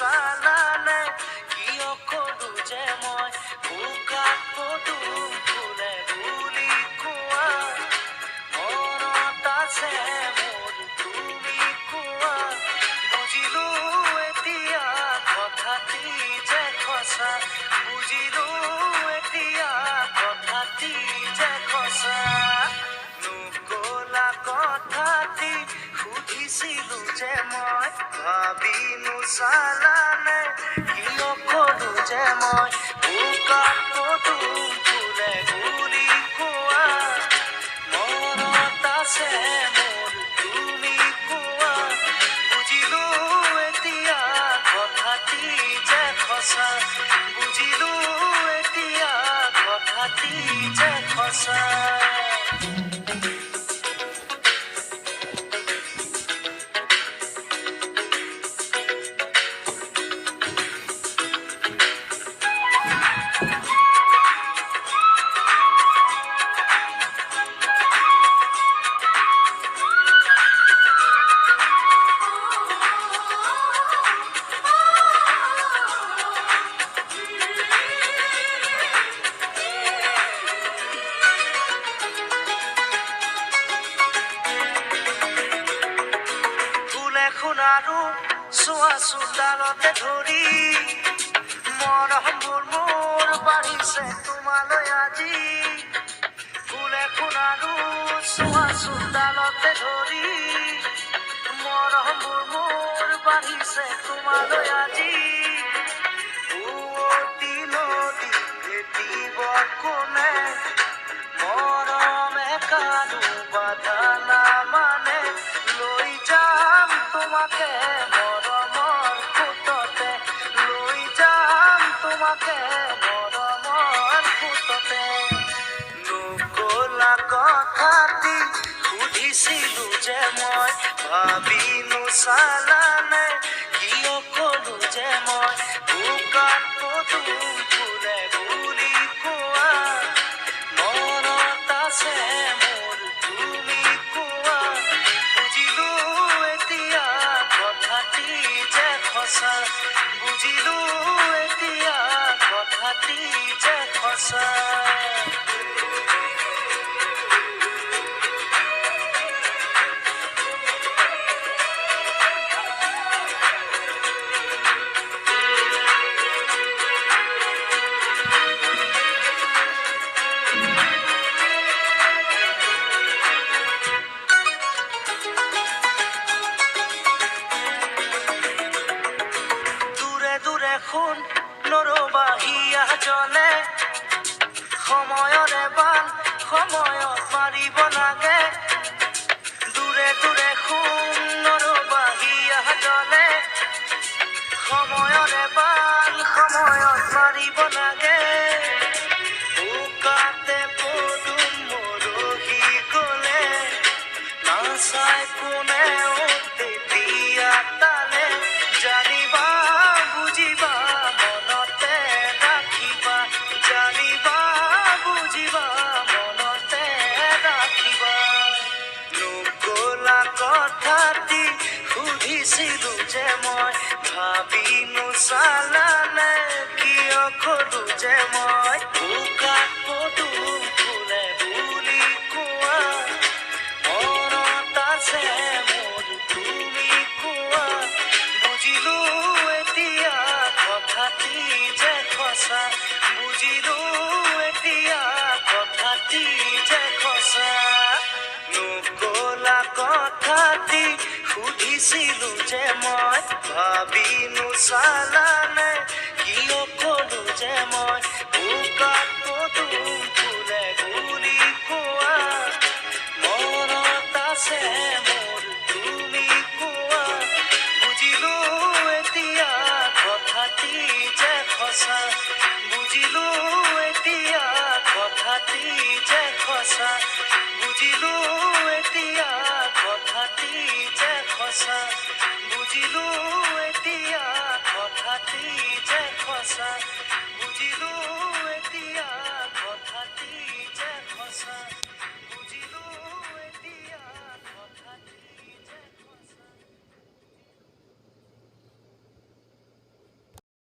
নুচালানে কিয় কলো যে মই বোকাত পদুম ফুলে বুলি কোৱা মনত আছে মোৰ তুমি কোৱা বুজিলো এতিয়া কথাটি যে সঁচা বুজিলো এতিয়া কথাটি যে সঁচা নুকলা কথাটি সুধিছিলো যে মই ভাবি নুচালানে কিয় কলো যে মই বোকাত পদুম ফুলে বুলি কোৱা মনত আছে মোৰ তুমি কোৱা বুজিলো এতিয়া কথাটি যে সঁচা বুজিলো এতিয়া কথাটি যে সঁচা আৰু চোৱা চোতালতে ধৰি মৰমবোৰ মোৰ বাঢ়িছে তোমালৈ আজি ফুল এখন আৰু চোৱা চোতালতে ধৰি মৰমবোৰ মোৰ বাঢ়িছে তোমালৈ আজি পুৱতি নদী ভেটিব কোনে মৰমে কাৰো বাধা নামানে লৈ যাম তোমাকে মৰমৰ ফুটতে লৈ যাম তোমাকে মৰমৰ ফুটতে নুকলা কথাটি সুধিছিলো যে মই ভাবি নুচালানে কিয় কলো যে মই বোকাত পদুম ফুলে বুলি কোৱা মনত আছে মোৰ তুমি কোৱা বুজিলো এতিয়া কথাটি যে সঁচা বুজিলো এতিয়া কথাটি যে সঁচা দেখোন নৰবাহিয়া জলে সময়ৰে বান সময়ত মাৰিব লাগে দূৰে দূৰে শুন নৰবাহিয়া জলে সময়ৰে বান সময়ত মাৰিব লাগে বোকাতে পদুম মৰহি গলে নাচাই কোনেও তেতিয়া তালে জানিবা বুজিবা মনতে ৰাখিবা জানিবা বুজিবা মনতে ৰাখিবা নুকলা কথাটি সুধিছিলো যে মই ভাবি নুচালানে কিয় কলো যে মই বোকাত পদুম ফুলে বুলি কোৱা মনত আছে মোৰ তুমি কোৱা বুজিলো এতিয়া কথাটি যে সঁচা বুজিলো এতিয়া কথাটি যে সঁচা নুকলা কথাটি সুধিছিলো যে মই ভাবি নুচালা